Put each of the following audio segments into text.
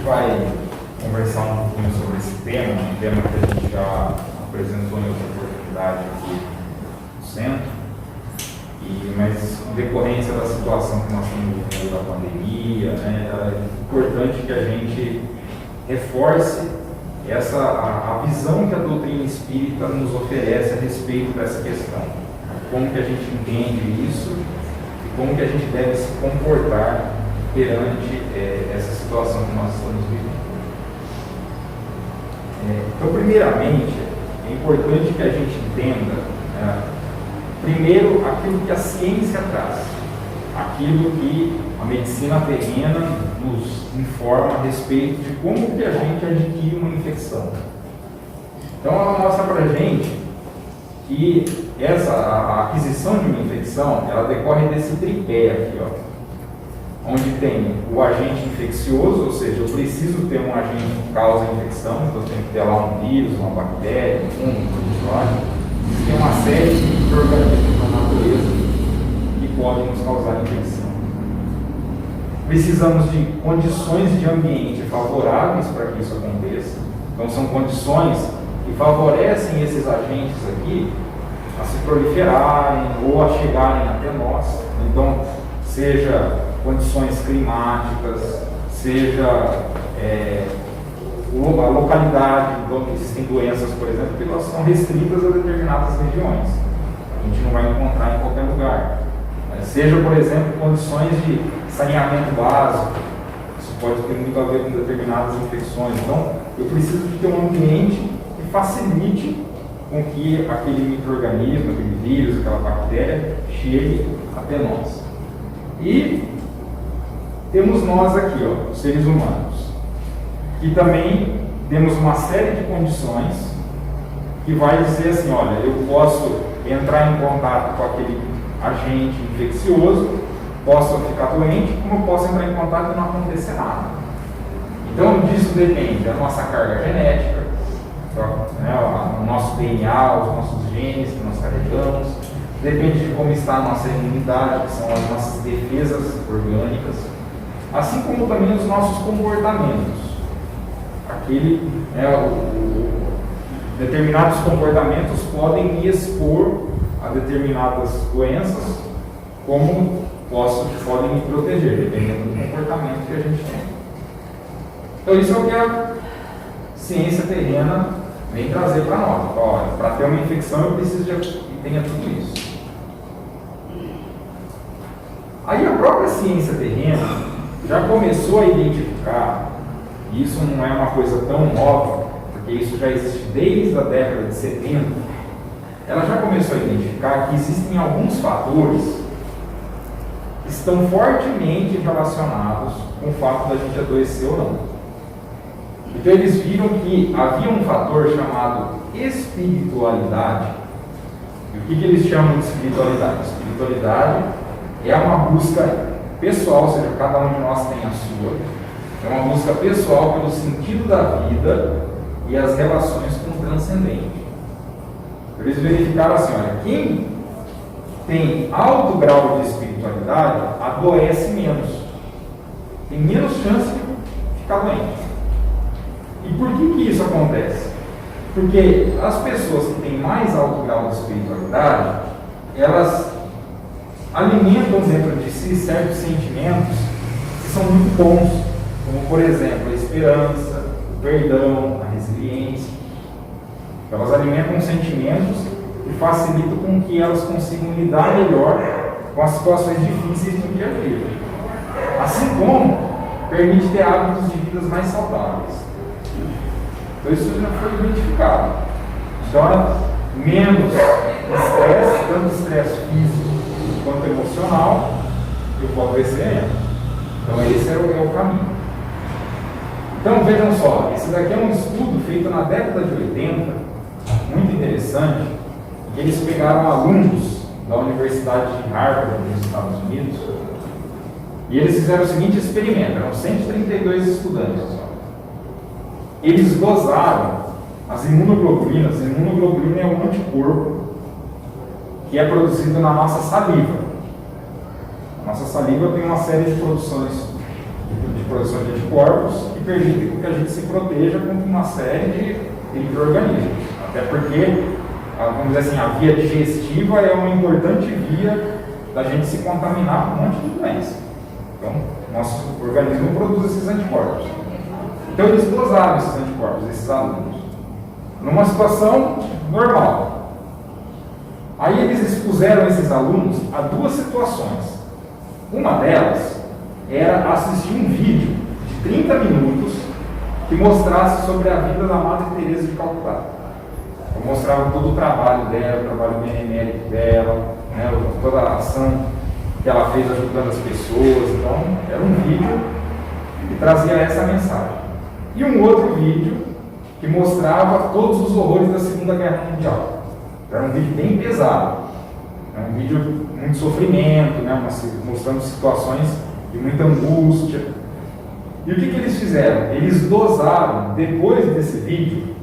vai conversar um pouquinho sobre esse tema, um tema que a gente já apresentou em outra oportunidade aqui no centro, mas em decorrência da situação que nós temos no meio da pandemia, é importante que a gente reforce a visão que a doutrina espírita nos oferece a respeito dessa questão. Como que a gente entende isso e como que a gente deve se comportar perante essa situação que nós estamos vivendo. Então, primeiramente, é importante que a gente entenda, primeiro, aquilo que a ciência traz, aquilo que a medicina terrena nos informa a respeito de como que a gente adquire uma infecção. Então, ela mostra para a gente que a aquisição de uma infecção, ela decorre desse tripé aqui, onde tem o agente infeccioso, ou seja, eu preciso ter um agente que causa infecção, então eu tenho que ter lá um vírus, uma bactéria, um fungo, um protozoário. Tem uma série de organismos na natureza que podem nos causar infecção. Precisamos de condições de ambiente favoráveis para que isso aconteça. Então são condições que favorecem esses agentes aqui a se proliferarem ou a chegarem até nós. Então, seja condições climáticas, seja a localidade, então existem doenças, por exemplo, que elas são restritas a determinadas regiões. A gente não vai encontrar em qualquer lugar. Seja, por exemplo, condições de saneamento básico, isso pode ter muito a ver com determinadas infecções. Então, eu preciso de ter um ambiente que facilite com que aquele micro-organismo, aquele vírus, aquela bactéria chegue até nós. E temos nós aqui, os seres humanos, que também temos uma série de condições que vai dizer assim, olha, eu posso entrar em contato com aquele agente infeccioso, posso ficar doente, como eu posso entrar em contato e não acontecer nada. Então, disso depende da nossa carga genética, o nosso DNA, os nossos genes que nós carregamos, depende de como está a nossa imunidade, que são as nossas defesas orgânicas, assim como também os nossos comportamentos. Determinados comportamentos podem me expor a determinadas doenças, como podem me proteger, dependendo do comportamento que a gente tem. Então, isso é o que a ciência terrena vem trazer para nós. Olha, para ter uma infecção, eu preciso que tenha tudo isso. Aí, a própria ciência terrena já começou a identificar, e isso não é uma coisa tão óbvia, porque isso já existe desde a década de 70, ela já começou a identificar que existem alguns fatores que estão fortemente relacionados com o fato da gente adoecer ou não. Então eles viram que havia um fator chamado espiritualidade. E o que eles chamam de espiritualidade? Espiritualidade é uma busca pessoal, ou seja, cada um de nós tem a sua. É uma busca pessoal pelo sentido da vida e as relações com o transcendente. Eles verificaram assim, olha, quem tem alto grau de espiritualidade adoece menos. Tem menos chance de ficar doente. E por que isso acontece? Porque as pessoas que têm mais alto grau de espiritualidade, elas alimentam dentro de si certos sentimentos que são muito bons, como, por exemplo, a esperança, o perdão, a resiliência. Elas alimentam sentimentos que facilitam com que elas consigam lidar melhor com as situações difíceis do dia a dia. Assim como permite ter hábitos de vida mais saudáveis. Então isso já foi identificado. Então, menos estresse, tanto estresse físico quanto emocional, eu vou adoecer menos. Então esse é o caminho. Então vejam só, esse daqui é um estudo feito na década de 80, muito interessante, que eles pegaram alunos da Universidade de Harvard, nos Estados Unidos, e eles fizeram o seguinte experimento, eram 132 estudantes. Eles dosaram as imunoglobulinas. A imunoglobulina é um anticorpo que é produzido na nossa saliva. A nossa saliva tem uma série de produções, de produção de anticorpos que permitem que a gente se proteja contra uma série de micro-organismos. Até porque, vamos dizer assim, a via digestiva é uma importante via da gente se contaminar com um monte de doença. Então, nosso organismo produz esses anticorpos. Então, eles dosaram esses anticorpos, esses alunos, numa situação normal. Aí eles expuseram esses alunos a duas situações. Uma delas era assistir um vídeo de 30 minutos que mostrasse sobre a vida da Madre Teresa de Calcutá. Eu mostrava todo o trabalho dela, o trabalho benemérito dela, né, toda a ação que ela fez ajudando as pessoas. Então, era um vídeo que trazia essa mensagem. E um outro vídeo que mostrava todos os horrores da Segunda Guerra Mundial. Era um vídeo bem pesado. É um vídeo de muito sofrimento, né, mostrando situações de muita angústia. E o que eles fizeram? Eles dosaram, depois desse vídeo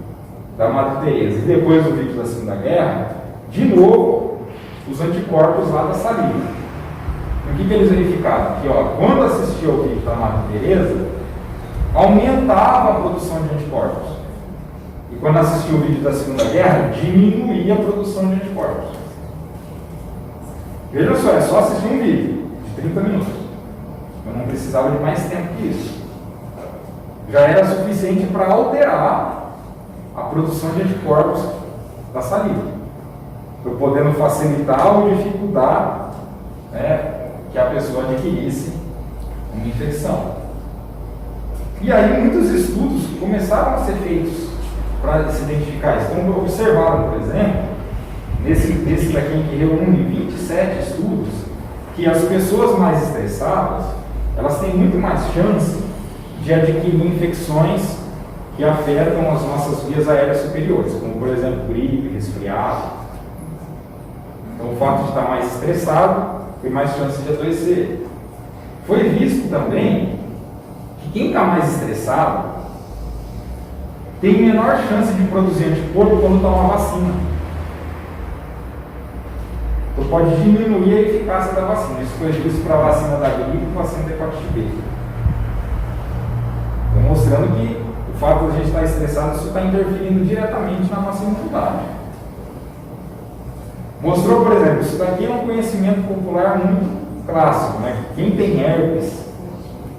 da Madre Teresa e depois do vídeo da Segunda Guerra, de novo, os anticorpos lá da saliva. O que eles verificaram? Que quando assistia ao vídeo da Madre Teresa, aumentava a produção de anticorpos. E quando assistia o vídeo da Segunda Guerra, diminuía a produção de anticorpos. Veja só, é só assistir um vídeo de 30 minutos. Eu não precisava de mais tempo que isso. Já era suficiente para alterar a produção de anticorpos da saliva, podendo facilitar ou dificultar, né, que a pessoa adquirisse uma infecção. E aí muitos estudos começaram a ser feitos para se identificar isso. Então observaram, por exemplo, nesse daqui que reúne 27 estudos, que as pessoas mais estressadas, elas têm muito mais chance de adquirir infecções que afetam as nossas vias aéreas superiores, como por exemplo gripe, resfriado. Então o fato de estar mais estressado tem mais chance de adoecer. Foi visto também que quem está mais estressado tem menor chance de produzir anticorpo quando toma vacina. Então pode diminuir a eficácia da vacina. Isso foi visto para a vacina da gripe e vacina da hepatite B. Então, mostrando que o fato de a gente estar estressado, isso está interferindo diretamente na nossa imunidade. Mostrou, por exemplo, isso daqui é um conhecimento popular muito clássico, né? Quem tem herpes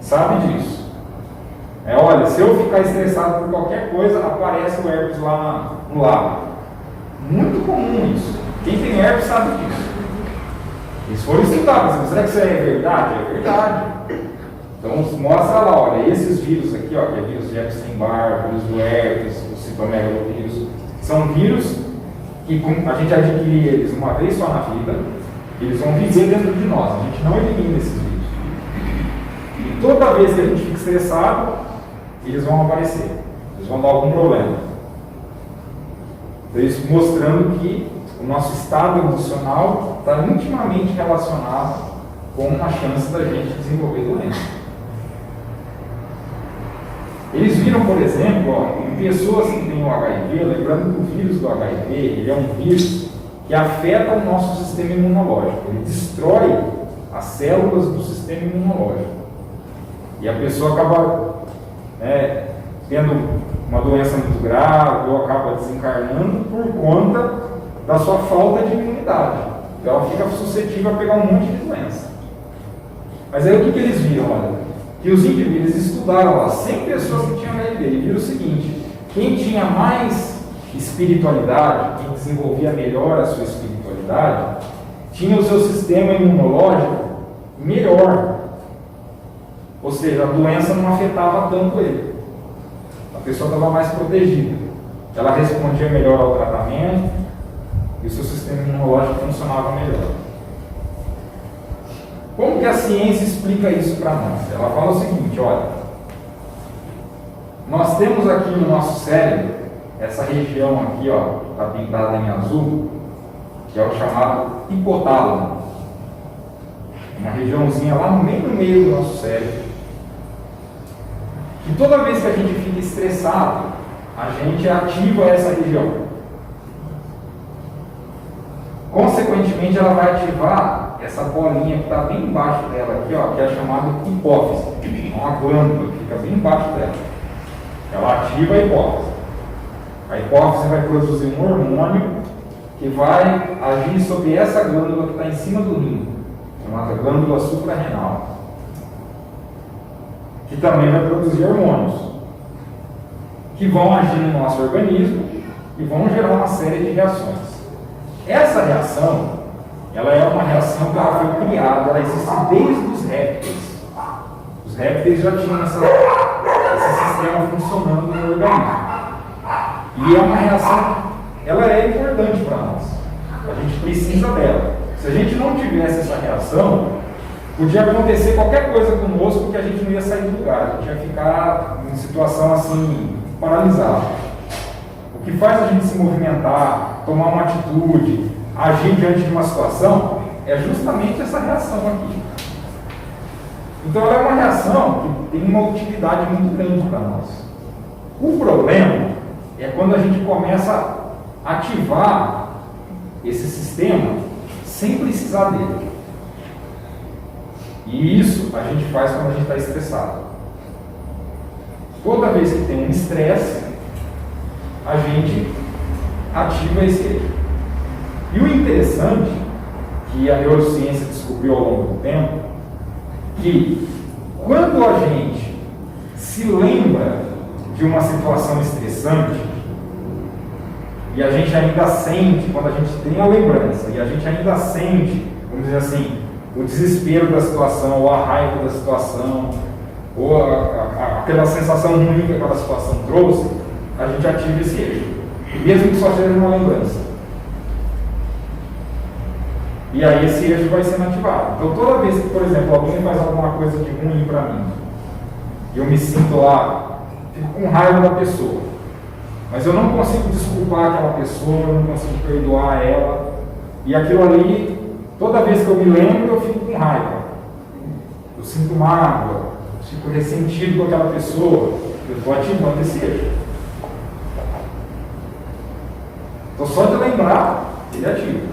sabe disso. Olha, se eu ficar estressado por qualquer coisa, aparece o herpes lá no lábio. Muito comum isso. Quem tem herpes sabe disso. Eles foram estudar, mas será que isso é verdade? É verdade. Então mostra lá, olha, esses vírus aqui, que é vírus de Epstein-Barr, vírus do herpes, o citomegalovírus, são vírus que a gente adquire eles uma vez só na vida, eles vão viver dentro de nós, a gente não elimina esses vírus. E toda vez que a gente fica estressado, eles vão aparecer, eles vão dar algum problema. Então, isso mostrando que o nosso estado emocional está intimamente relacionado com a chance da gente desenvolver doença. Eles viram, por exemplo, em pessoas que têm o HIV, lembrando que o vírus do HIV ele é um vírus que afeta o nosso sistema imunológico, ele destrói as células do sistema imunológico. E a pessoa acaba tendo uma doença muito grave ou acaba desencarnando por conta da sua falta de imunidade. Então ela fica suscetível a pegar um monte de doença. Mas aí o que eles viram? Olha, que os indivíduos estudaram lá 100 pessoas que tinham HIV e viram o seguinte: quem tinha mais espiritualidade, quem desenvolvia melhor a sua espiritualidade, tinha o seu sistema imunológico melhor. Ou seja, a doença não afetava tanto ele. A pessoa estava mais protegida. Ela respondia melhor ao tratamento e o seu sistema imunológico funcionava melhor. Como que a ciência explica isso para nós? Ela fala o seguinte, olha, nós temos aqui no nosso cérebro, essa região aqui, está pintada em azul, que é o chamado hipotálamo. Uma regiãozinha lá no meio do nosso cérebro. E toda vez que a gente fica estressado, a gente ativa essa região. Consequentemente, ela vai ativar essa bolinha que está bem embaixo dela aqui, que é a chamada hipófise. uma glândula que fica bem embaixo dela. Ela ativa a hipófise. A hipófise vai produzir um hormônio que vai agir sobre essa glândula que está em cima do rim, chamada glândula suprarrenal, que também vai produzir hormônios que vão agir no nosso organismo e vão gerar uma série de reações. Essa reação, ela é uma reação que ela foi criada, ela existe desde os répteis. Os répteis já tinham esse sistema funcionando no organismo. E é uma reação, ela é importante para nós. A gente precisa dela. Se a gente não tivesse essa reação, podia acontecer qualquer coisa conosco que a gente não ia sair do lugar. A gente ia ficar em situação assim, paralisada. O que faz a gente se movimentar, tomar uma atitude, agir diante de uma situação, é justamente essa reação aqui. Então ela é uma reação que tem uma utilidade muito grande para nós. O problema é quando a gente começa a ativar esse sistema sem precisar dele. E isso a gente faz quando a gente está estressado. Toda vez que tem um estresse, a gente ativa esse eixo. E o interessante, que a neurociência descobriu ao longo do tempo, que quando a gente se lembra de uma situação estressante, e a gente ainda sente, quando a gente tem a lembrança, e a gente ainda sente, vamos dizer assim, o desespero da situação, ou a raiva da situação, ou aquela sensação ruim que aquela situação trouxe, a gente ativa esse eixo, mesmo que só seja uma lembrança. E aí esse eixo vai sendo ativado. Então toda vez que, por exemplo, alguém faz alguma coisa de ruim para mim, e eu me sinto lá, fico com raiva da pessoa, mas eu não consigo desculpar aquela pessoa, eu não consigo perdoar ela, e aquilo ali, toda vez que eu me lembro, eu fico com raiva, eu sinto mágoa, fico ressentido com aquela pessoa, eu estou ativando esse eixo. Então só de lembrar, ele ativa.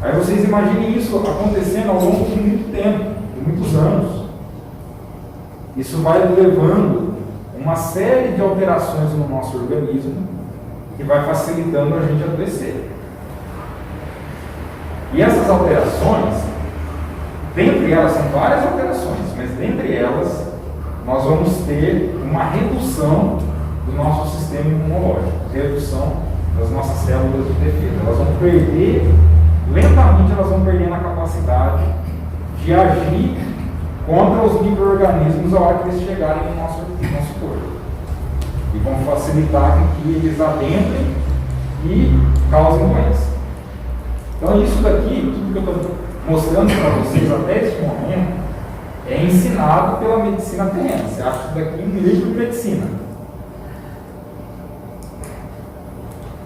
Aí vocês imaginem isso acontecendo ao longo de muito tempo, de muitos anos. Isso vai levando uma série de alterações no nosso organismo que vai facilitando a gente adoecer. E essas alterações, dentre elas, são várias alterações, mas dentre elas, nós vamos ter uma redução do nosso sistema imunológico, redução das nossas células de defesa. Elas vão perder, lentamente elas vão perdendo a capacidade de agir contra os micro-organismos a hora que eles chegarem no nosso corpo. E vão facilitar que eles adentrem e causem doença. Então isso daqui, tudo que eu estou mostrando para vocês até esse momento, é ensinado pela medicina terrena. Você acha isso daqui um livro de medicina.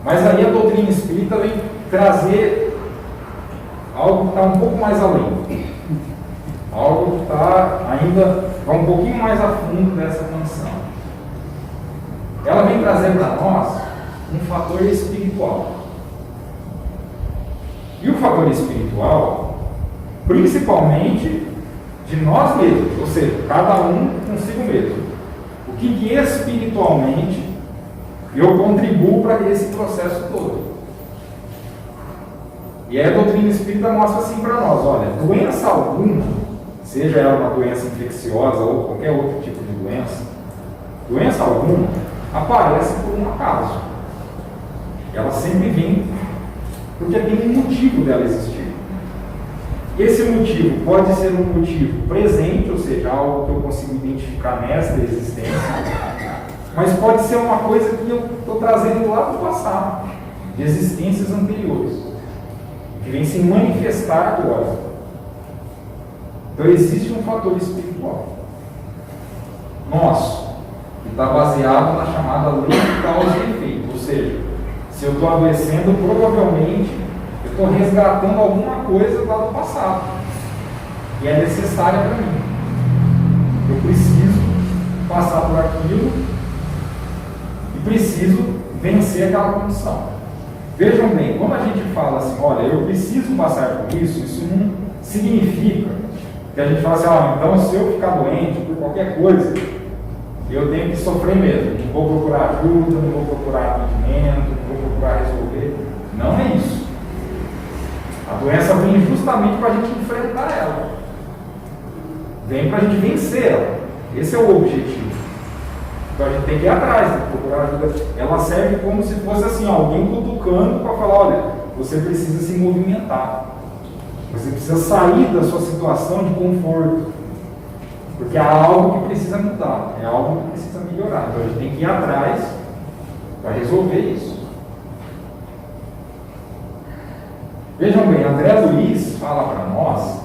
Mas aí a doutrina espírita vem trazer algo que está um pouco mais além. Algo que está ainda vai um pouquinho mais a fundo dessa condição. Ela vem trazer para nós um fator espiritual. E o fator espiritual, principalmente de nós mesmos, ou seja, cada um consigo mesmo. O que espiritualmente eu contribuo para esse processo todo. E aí a doutrina espírita mostra assim para nós, olha, doença alguma, seja ela uma doença infecciosa ou qualquer outro tipo de doença alguma, aparece por um acaso. Ela sempre vem porque tem um motivo dela existir. Esse motivo pode ser um motivo presente, ou seja, algo que eu consigo identificar nesta existência, mas pode ser uma coisa que eu estou trazendo lá do passado, de existências anteriores, que vem se manifestar agora. Então existe um fator espiritual nosso, que está baseado na chamada lei de causa e efeito, ou seja, se eu estou adoecendo, provavelmente eu estou resgatando alguma coisa lá do passado, que é necessária para mim. Eu preciso passar por aquilo e preciso vencer aquela condição. Vejam bem, quando a gente fala assim, olha, eu preciso passar por isso, isso não significa Porque a gente fala assim, então se eu ficar doente por qualquer coisa, eu tenho que sofrer mesmo. Não vou procurar ajuda, não vou procurar atendimento, não vou procurar resolver. Não é isso. A doença vem justamente para a gente enfrentar ela. Vem para a gente vencer ela. Esse é o objetivo. Então a gente tem que ir atrás, tem que procurar ajuda. Ela serve como se fosse assim, alguém cutucando para falar, olha, você precisa se movimentar. Você precisa sair da sua situação de conforto. Porque há algo que precisa mudar, é algo que precisa melhorar. Então a gente tem que ir atrás para resolver isso. Vejam bem, André Luiz fala para nós,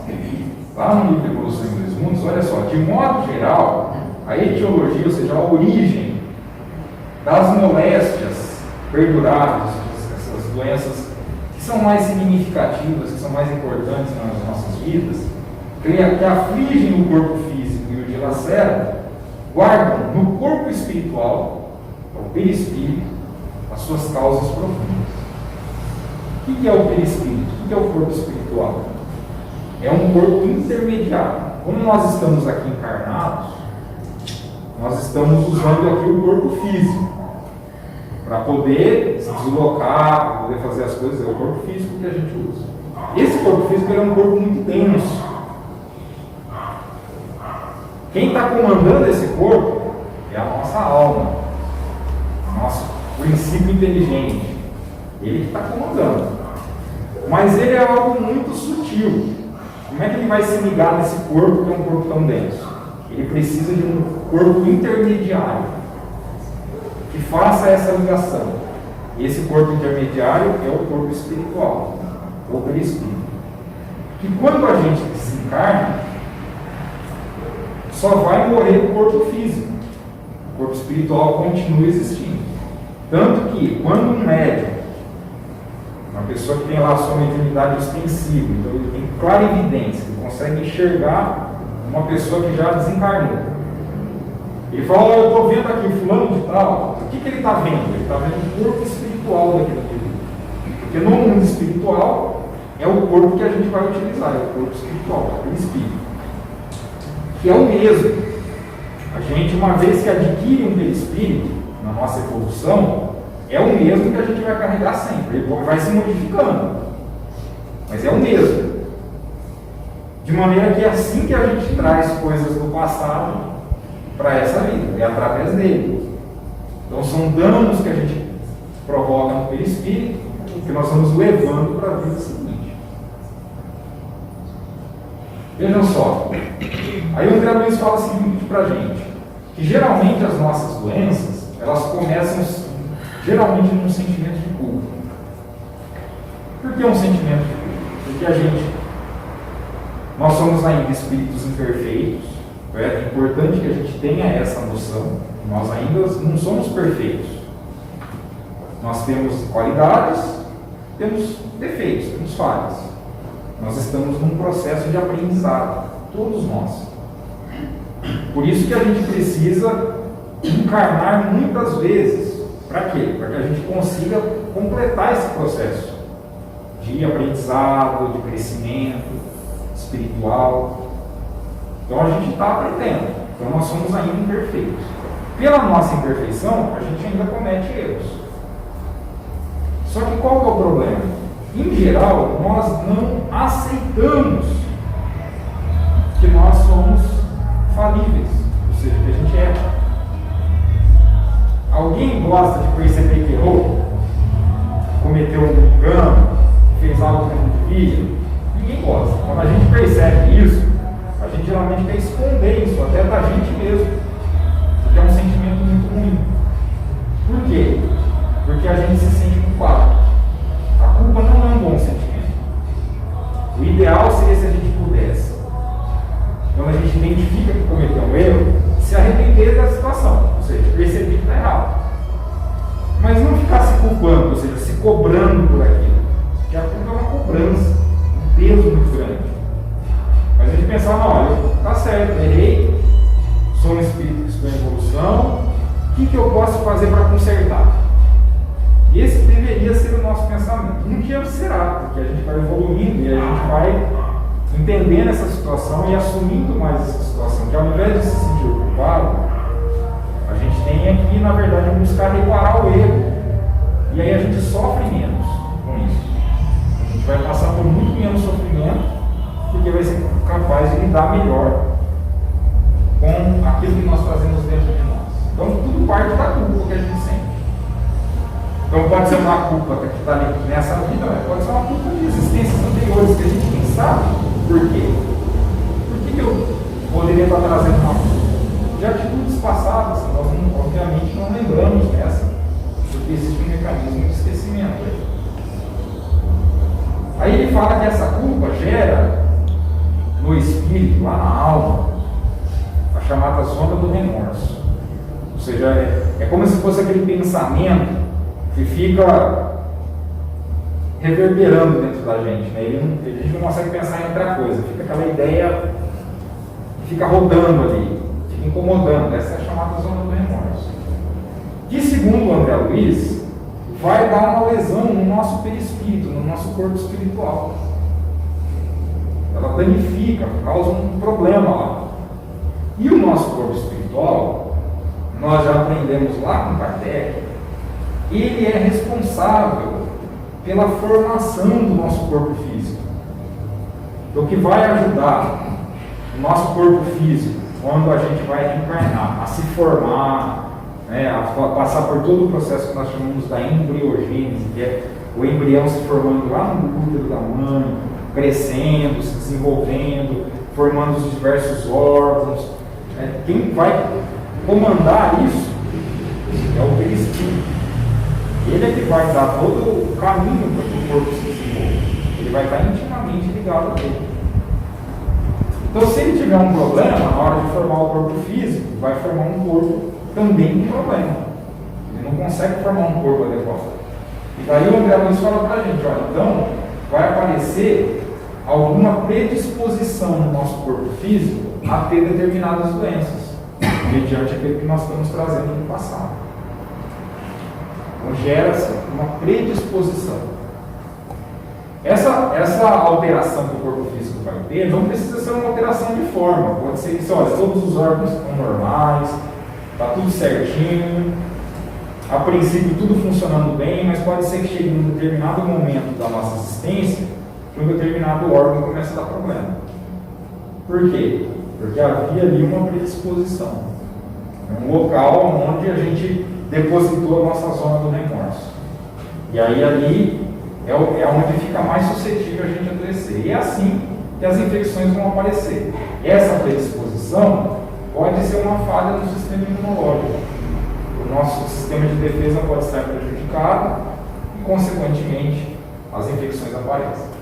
lá no livro Evolução em Dois Mundos, olha só, de modo geral, a etiologia, ou seja, a origem das moléstias perduráveis, essas doenças que são mais significativas, que são mais importantes nas nossas vidas, que afligem o corpo físico e o dilaceram, guardam no corpo espiritual, o perispírito, as suas causas profundas. O que é o perispírito? O que é o corpo espiritual? É um corpo intermediário. Como nós estamos aqui encarnados, nós estamos usando aqui o corpo físico para poder se deslocar, para poder fazer as coisas. É o corpo físico que a gente usa. Esse corpo físico é um corpo muito denso. Quem está comandando esse corpo é a nossa alma, o nosso princípio inteligente. Ele que está comandando. Mas ele é algo muito sutil. Como é que ele vai se ligar nesse corpo que é um corpo tão denso? Ele precisa de um corpo intermediário que faça essa ligação. E esse corpo intermediário é o corpo espiritual, ou perispírito. Que quando a gente desencarna, só vai morrer o corpo físico. O corpo espiritual continua existindo. Tanto que quando um médium, uma pessoa que tem lá a sua mediunidade ostensiva, então ele tem clarividência, ele consegue enxergar uma pessoa que já desencarnou. Ele fala, eu estou vendo aqui o fulano de tal. O que ele está vendo? Ele está vendo o corpo espiritual daquele indivíduo. Porque no mundo espiritual é o corpo que a gente vai utilizar, é o corpo espiritual, é o espírito. Que é o mesmo. A gente, uma vez que adquire um perispírito na nossa evolução, é o mesmo que a gente vai carregar sempre. Ele vai se modificando, mas é o mesmo. De maneira que é assim que a gente traz coisas do passado para essa vida, é através dele. Então são danos que a gente provoca no perispírito que nós estamos levando para a vida seguinte. Vejam só, aí o André Luiz fala o seguinte para a gente, que geralmente as nossas doenças, elas começam geralmente num sentimento de culpa. Por que um sentimento de culpa? Porque nós somos ainda espíritos imperfeitos, é importante que a gente tenha essa noção, nós ainda não somos perfeitos. Nós temos qualidades, temos defeitos, temos falhas. Nós estamos num processo de aprendizado, todos nós. Por isso que a gente precisa encarnar muitas vezes. Para quê? Para que a gente consiga completar esse processo de aprendizado, de crescimento espiritual. Então a gente está aprendendo. Então nós somos ainda imperfeitos. Pela nossa imperfeição, a gente ainda comete erros. Só que qual que é o problema? Em geral, nós não aceitamos que nós somos falíveis, ou seja, que a gente erra. Alguém gosta de perceber que errou? Cometeu um engano? Fez algo que não devia? Ninguém gosta. Quando a gente percebe isso, a gente geralmente quer esconder isso, até da gente mesmo, porque é um sentimento muito ruim. Por quê? Porque a gente se sente culpado. A culpa não é um bom sentimento. O ideal seria se a gente pudesse, quando a gente identifica que cometeu um erro, se arrepender da situação, ou seja, perceber que está errado. Mas não ficar se culpando, ou seja, se cobrando por aquilo. Porque a culpa é uma cobrança, um peso muito grande. Mas a gente pensar, não, olha, está certo, errei, sou um espírito que estou em evolução, o que eu posso fazer para consertar? Esse deveria ser o nosso pensamento. Um dia será, porque a gente vai evoluindo e a gente vai entendendo essa situação e assumindo mais essa situação, que ao invés de se sentir culpado, a gente tem aqui, na verdade, buscar reparar o erro. E aí a gente sofre menos com isso. A gente vai passar por muito menos sofrimento, porque vai ser capaz de lidar melhor com aquilo que nós trazemos dentro de nós. Então, tudo parte da culpa que a gente sente. Então, pode ser uma culpa que está ali nessa vida, mas pode ser uma culpa de existências anteriores que a gente nem sabe por quê. Por que eu poderia estar trazendo uma culpa? De atitudes passadas, nós obviamente não lembramos dessa, porque existe um mecanismo de esquecimento. Aí ele fala que essa culpa gera no espírito, lá na alma, a chamada zona do remorso. Ou seja, é como se fosse aquele pensamento que fica reverberando dentro da gente, né? A gente não consegue pensar em outra coisa, fica aquela ideia que fica rodando ali, fica incomodando. Essa é a chamada zona do remorso, que, segundo o André Luiz, vai dar uma lesão no nosso perispírito, no nosso corpo espiritual. Ela danifica, causa um problema lá. E o nosso corpo espiritual, nós já aprendemos lá com Kardec, ele é responsável pela formação do nosso corpo físico. O que vai ajudar o nosso corpo físico, quando a gente vai reencarnar, a se formar, né, a passar por todo o processo que nós chamamos da embriogênese, que é o embrião se formando lá no útero da mãe, crescendo, se desenvolvendo, formando os diversos órgãos. Quem vai comandar isso é o perispírito. Ele é que vai dar todo o caminho para que o corpo se desenvolva. Ele vai estar intimamente ligado a ele. Então, se ele tiver um problema, na hora de formar o corpo físico, vai formar um corpo também com problema. Ele não consegue formar um corpo adequado. E daí o André Luiz fala para a gente, olha, então vai aparecer alguma predisposição no nosso corpo físico a ter determinadas doenças, mediante aquilo que nós estamos trazendo no passado. Então gera-se uma predisposição. Essa alteração que o corpo físico vai ter não precisa ser uma alteração de forma. Pode ser que, olha, todos os órgãos estão normais, está tudo certinho, a princípio tudo funcionando bem, mas pode ser que chegue em um determinado momento da nossa existência que um determinado órgão comece a dar problema. Por quê? Porque havia ali uma predisposição. É um local onde a gente depositou a nossa zona do remorso. E aí ali é onde fica mais suscetível a gente adoecer. E é assim que as infecções vão aparecer. Essa predisposição pode ser uma falha no sistema imunológico. O nosso sistema de defesa pode estar prejudicado e, consequentemente, as infecções aparecem.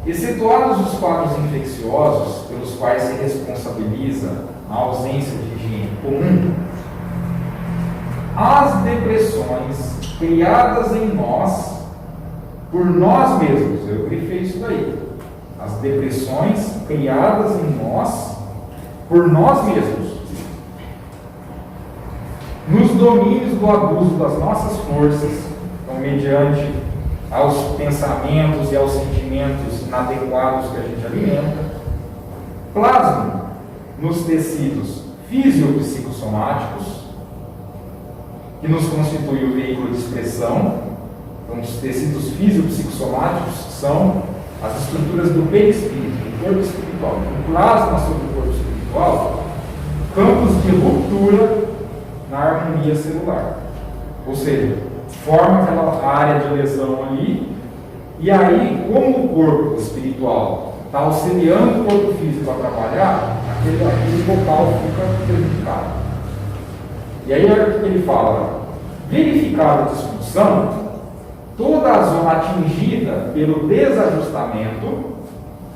Excetuados os quadros infecciosos pelos quais se responsabiliza a ausência de higiene comum, as depressões criadas em nós por nós mesmos, eu grifei isso daí, as depressões criadas em nós por nós mesmos, nos domínios do abuso das nossas forças, então, mediante aos pensamentos e aos sentimentos inadequados que a gente alimenta, plasmam nos tecidos fisiopsicossomáticos, que nos constitui o veículo de expressão. Então, os tecidos fisiopsicossomáticos são as estruturas do perispírito, do corpo espiritual. Então, plasma sobre o corpo espiritual campos de ruptura na harmonia celular. Ou seja, forma aquela área de lesão ali, e aí, como o corpo espiritual está auxiliando o corpo físico a trabalhar, aquele local fica prejudicado. E aí é o que ele fala: verificada a disfunção, toda a zona atingida pelo desajustamento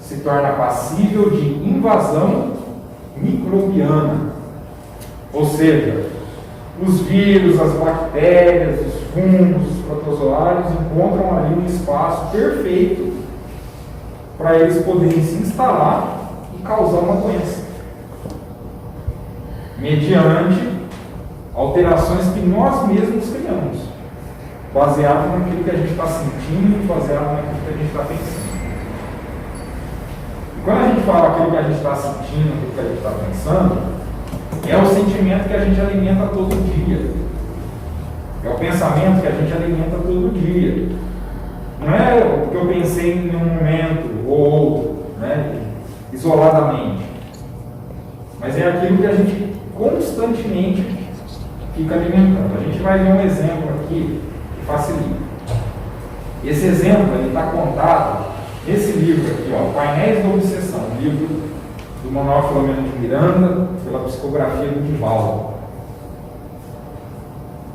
se torna passível de invasão microbiana. Ou seja, os vírus, as bactérias, os fungos, os protozoários encontram ali um espaço perfeito para eles poderem se instalar e causar uma doença, mediante alterações que nós mesmos criamos, baseado naquilo que a gente está sentindo, baseado naquilo que a gente está pensando. Quando a gente fala aquilo que a gente está sentindo, aquilo que a gente está pensando, é o sentimento que a gente alimenta todo dia. É o pensamento que a gente alimenta todo dia. Não é o que eu pensei em um momento ou outro, né, isoladamente. Mas é aquilo que a gente constantemente fica alimentando. A gente vai ver um exemplo aqui que facilita. Esse exemplo está contado nesse livro aqui, ó, Painéis da Obsessão, livro do Manuel Filomeno de Miranda, pela psicografia do Divaldo.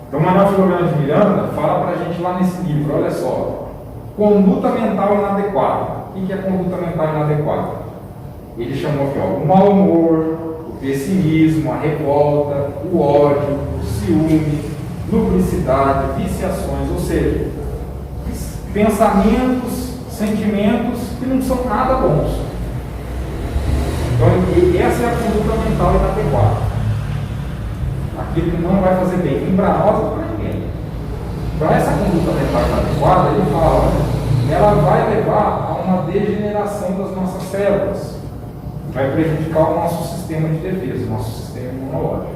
Então, o Manuel Filomeno de Miranda fala para a gente lá nesse livro, olha só, conduta mental inadequada. O que é conduta mental inadequada? Ele chamou aqui, ó, o mau humor, o pessimismo, a revolta, o ódio, o ciúme, lubricidade, viciações, ou seja, pensamentos, sentimentos que não são nada bons. Então, essa é a conduta mental inadequada. Aquilo que não vai fazer bem, nem para nós ou para ninguém. Para essa conduta mental inadequada, ele fala, ela vai levar a uma degeneração das nossas células, vai prejudicar o nosso sistema de defesa, o nosso sistema imunológico.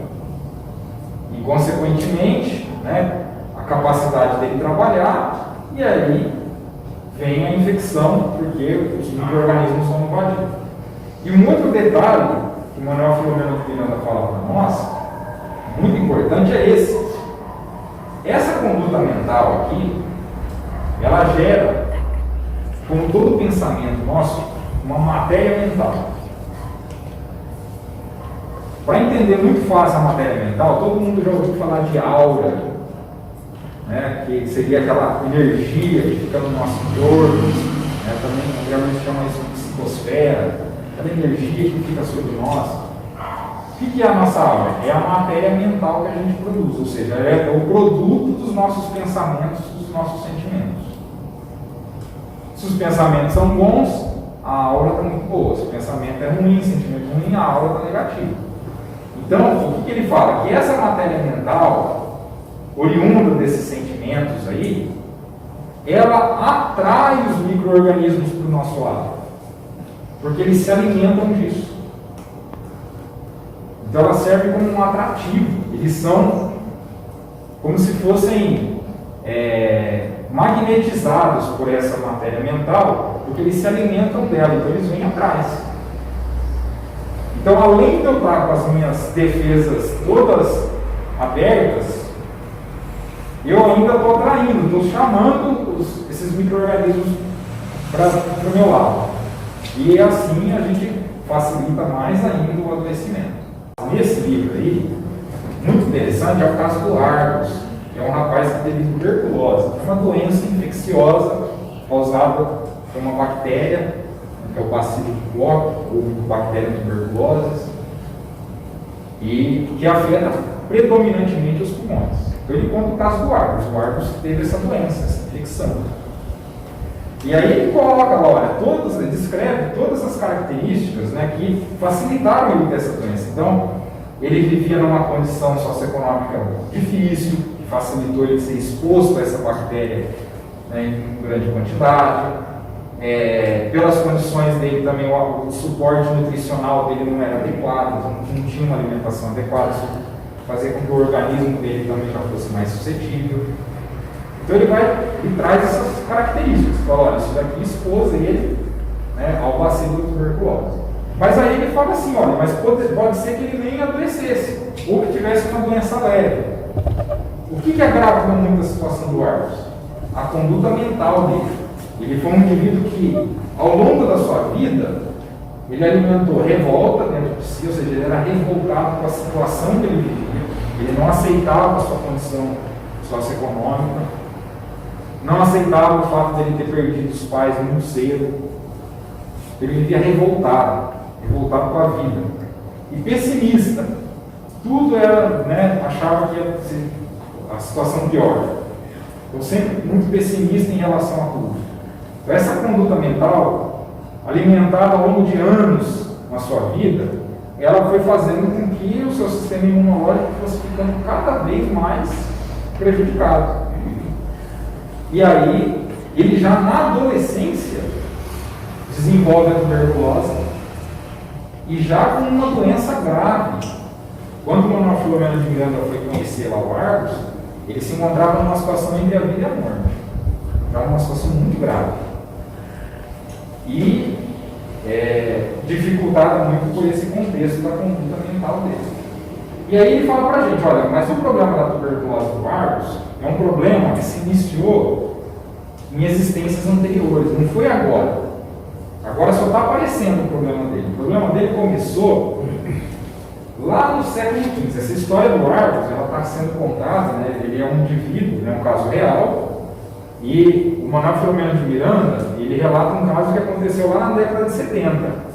E, consequentemente, né, a capacidade dele trabalhar, e aí vem a infecção, porque os micro-organismos são invadidos. E um outro detalhe que o Manuel Filomeno de Miranda fala para nós, muito importante, é esse. Essa conduta mental aqui, ela gera, como todo pensamento nosso, uma matéria mental. Para entender muito fácil a matéria mental, todo mundo já ouviu falar de aura, né, que seria aquela energia que fica no nosso entorno, né, também geralmente chama isso de psicosfera, aquela energia que fica sobre nós. O que é a nossa aura? É a matéria mental que a gente produz, ou seja, é o produto dos nossos pensamentos, dos nossos sentimentos. Se os pensamentos são bons, a aura está muito boa. Se o pensamento é ruim, sentimento ruim, a aura está negativa. Então, o que ele fala? Que essa matéria mental, oriunda desses sentimentos aí, ela atrai os micro-organismos para o nosso lado, porque eles se alimentam disso. Então ela serve como um atrativo. Eles são como se fossem magnetizados por essa matéria mental, porque eles se alimentam dela, então eles vêm atrás. Então, além de eu estar com as minhas defesas todas abertas, eu ainda estou atraindo, estou chamando esses micro-organismos para o meu lado. E assim a gente facilita mais ainda o adoecimento. Nesse livro aí, muito interessante, é o caso do Argos, que é um rapaz que teve tuberculose. É uma doença infecciosa causada por uma bactéria, que é o bacilo de Koch, ou bactéria tuberculose, e que afeta predominantemente os pulmões. Então ele conta o caso do Argos. O Argos teve essa doença, essa infecção. E aí ele coloca lá, olha, ele descreve todas as características, né, que facilitaram ele ter essa doença. Então, ele vivia numa condição socioeconômica difícil, que facilitou ele ser exposto a essa bactéria, né, em grande quantidade. Pelas condições dele também, o suporte nutricional dele não era adequado, não tinha uma alimentação adequada, isso fazia com que o organismo dele também já fosse mais suscetível. Então ele traz essas características, fala, olha, isso daqui expôs ele, né, ao bacilo da tuberculose. Mas aí ele fala assim, olha, mas pode ser que ele nem adoecesse, ou que tivesse uma doença leve. O que agravou muito a situação do Argos? A conduta mental dele. Ele foi um indivíduo que, ao longo da sua vida, ele alimentou revolta dentro de si, ou seja, ele era revoltado com a situação que ele vivia, ele não aceitava a sua condição socioeconômica, não aceitava o fato de ele ter perdido os pais muito cedo, ele vivia revoltado com a vida, e pessimista, tudo era, né, achava que ia ser a situação pior, então sempre muito pessimista em relação a tudo. Então, essa conduta mental, alimentada ao longo de anos na sua vida, ela foi fazendo com que o seu sistema imunológico fosse ficando cada vez mais prejudicado. E aí, ele já na adolescência desenvolve a tuberculose, e já com uma doença grave. Quando o Manuel Filomeno de Miranda foi conhecer lá o Argos, ele se encontrava numa situação entre a vida e a morte. Já uma situação muito grave. E dificultada muito por esse contexto da conduta mental dele. E aí ele fala pra gente, olha, mas o problema da tuberculose do Argos é um problema que se iniciou em existências anteriores, não foi agora. Agora só está aparecendo o problema dele. O problema dele começou lá no século XV. Essa história do Argos, ela está sendo contada, né? Ele é um indivíduo, né? Um caso real, e o Manuel Filomeno de Miranda, ele relata um caso que aconteceu lá na década de 70.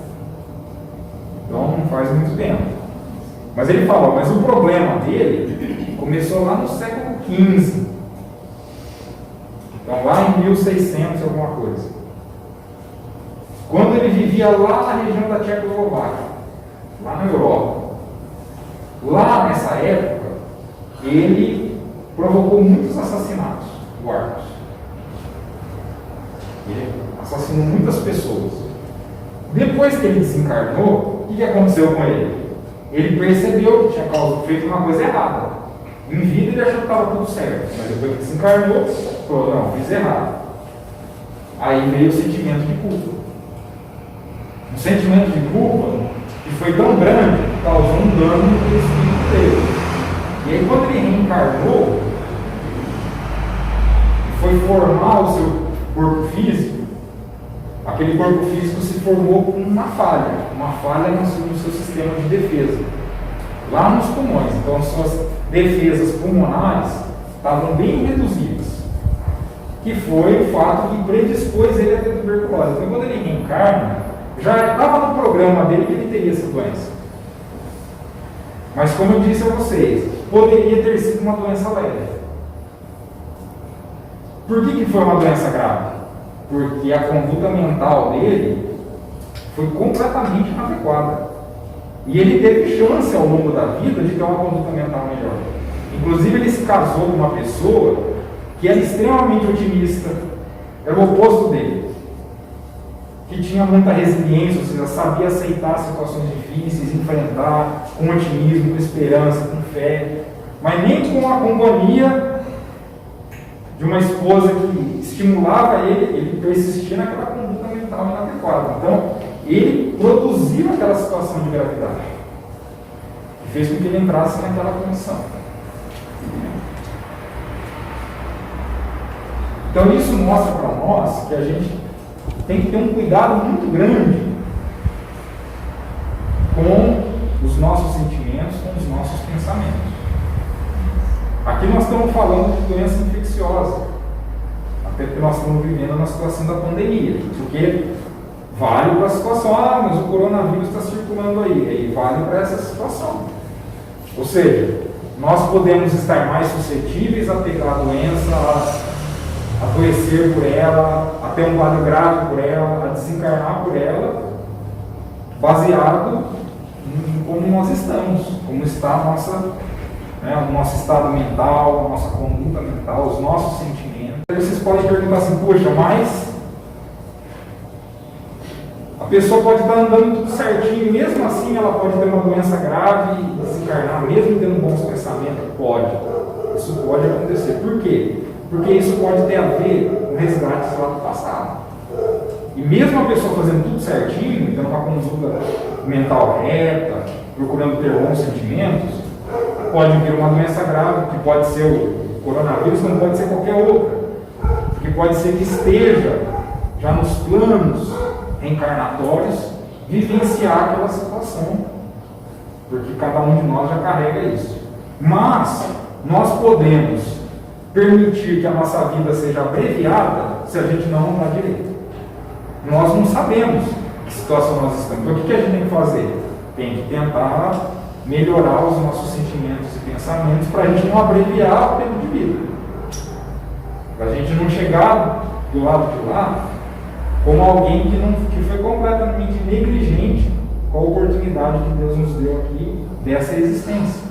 Então não faz muito tempo. Mas ele fala, mas o problema dele começou lá no século XV. Então lá em 1600 alguma coisa. Quando ele vivia lá na região da Tchecoslováquia, lá na Europa. Lá nessa época, ele provocou muitos assassinatos do Argos. Ele assassinou muitas pessoas. Depois que ele desencarnou, o que aconteceu com ele? Ele percebeu que tinha feito uma coisa errada. Em vida ele achou que estava tudo certo, mas depois que desencarnou, falou, não, fiz errado. Aí veio o sentimento de culpa. Um sentimento de culpa que foi tão grande que causou um dano no espírito dele. E aí quando ele reencarnou, foi formar o seu corpo físico, aquele corpo físico se formou com uma falha no seu sistema de defesa, lá nos pulmões. Então, as suas defesas pulmonares estavam bem reduzidas, que foi o fato que predispôs ele a ter tuberculose. Então, quando ele reencarna, já estava no programa dele que ele teria essa doença. Mas, como eu disse a vocês, poderia ter sido uma doença leve. Por que foi uma doença grave? Porque a conduta mental dele foi completamente inadequada. E ele teve chance ao longo da vida de ter uma conduta mental melhor. Inclusive, ele se casou com uma pessoa que era extremamente otimista, era o oposto dele, que tinha muita resiliência, ou seja, sabia aceitar situações difíceis, enfrentar com otimismo, com esperança, com fé, mas nem com a companhia de uma esposa que estimulava ele persistia naquela conduta mental inadequada. Então, ele produziu aquela situação de gravidade, que fez com que ele entrasse naquela condição. Então, isso mostra para nós que a gente tem que ter um cuidado muito grande com os nossos sentimentos, com os nossos pensamentos. Aqui nós estamos falando de doença infecciosa, até porque nós estamos vivendo na situação da pandemia, porque vale para a situação, mas o coronavírus está circulando aí vale para essa situação. Ou seja, nós podemos estar mais suscetíveis a pegar a doença, a adoecer por ela, a ter um quadro grave por ela, a desencarnar por ela, baseado em como nós estamos, como está o nosso estado mental, a nossa conduta mental, os nossos sentimentos. Vocês podem perguntar assim, poxa, mas a pessoa pode estar andando tudo certinho, mesmo assim ela pode ter uma doença grave e desencarnar, mesmo tendo bons pensamentos? Pode. Isso pode acontecer. Por quê? Porque isso pode ter a ver com resgates lá do passado. E mesmo a pessoa fazendo tudo certinho, tendo uma conduta mental reta, procurando ter bons sentimentos, pode vir uma doença grave, que pode ser o coronavírus, não pode ser qualquer outra. Que pode ser que esteja já nos planos reencarnatórios vivenciar aquela situação. Porque cada um de nós já carrega isso. Mas nós podemos permitir que a nossa vida seja abreviada se a gente não andar direito. Nós não sabemos que situação nós estamos. Então o que a gente tem que fazer? Tem que tentar melhorar os nossos sentimentos e pensamentos para a gente não abreviar o tempo de vida. Para a gente não chegar do lado de lá como alguém que foi completamente negligente com a oportunidade que Deus nos deu aqui dessa existência.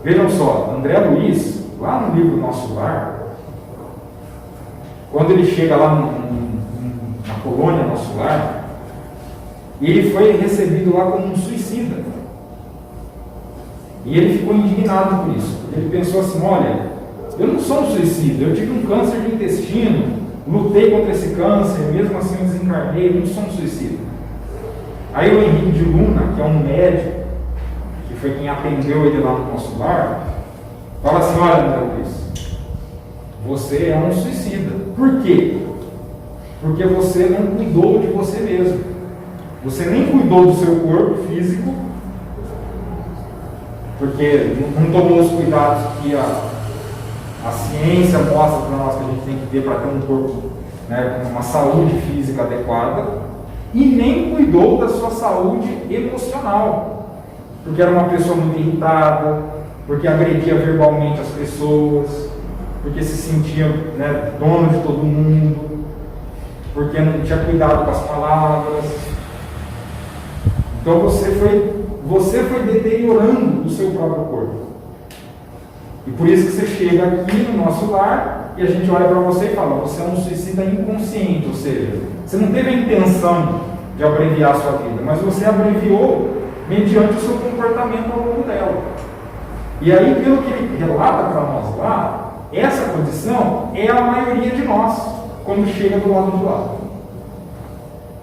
Vejam só, André Luiz, lá no livro Nosso Lar, quando ele chega lá na colônia Nosso Lar, E ele foi recebido lá como um suicida. E ele ficou indignado por isso. Ele pensou assim: olha, eu não sou um suicida, eu tive um câncer de intestino, lutei contra esse câncer, mesmo assim eu desencarnei, eu não sou um suicida. Aí o Henrique de Luna, que é um médico, que foi quem atendeu ele lá no consular, fala assim: olha, meu Deus, você é um suicida. Por quê? Porque você não cuidou de você mesmo. Você nem cuidou do seu corpo físico, porque não tomou os cuidados que a ciência mostra para nós que a gente tem que ter para ter um corpo, né, com uma saúde física adequada, e nem cuidou da sua saúde emocional, porque era uma pessoa muito irritada, porque agredia verbalmente as pessoas, porque se sentia, né, dono de todo mundo, porque não tinha cuidado com as palavras. Então você foi deteriorando o seu próprio corpo. E por isso que você chega aqui no nosso lar e a gente olha para você e fala: você é um suicida inconsciente, ou seja, você não teve a intenção de abreviar a sua vida, mas você abreviou mediante o seu comportamento ao longo dela. E aí, pelo que ele relata para nós lá, essa condição é a maioria de nós quando chega do lado de lá.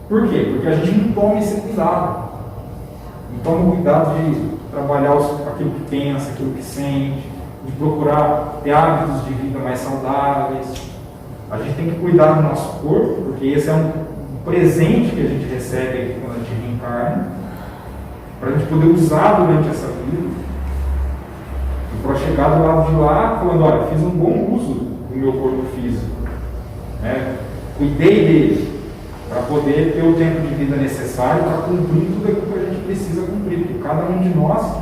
Por quê? Porque a gente não toma esse cuidado. Não toma o cuidado de trabalhar aquilo que pensa, aquilo que sente, de procurar ter hábitos de vida mais saudáveis. A gente tem que cuidar do nosso corpo, porque esse é um presente que a gente recebe aqui quando a gente reencarna, para a gente poder usar durante essa vida. E para chegar do lado de lá, falando: olha, fiz um bom uso do meu corpo físico, né? Cuidei dele, para poder ter o tempo de vida necessário para cumprir tudo aquilo que a gente precisa cumprir, porque cada um de nós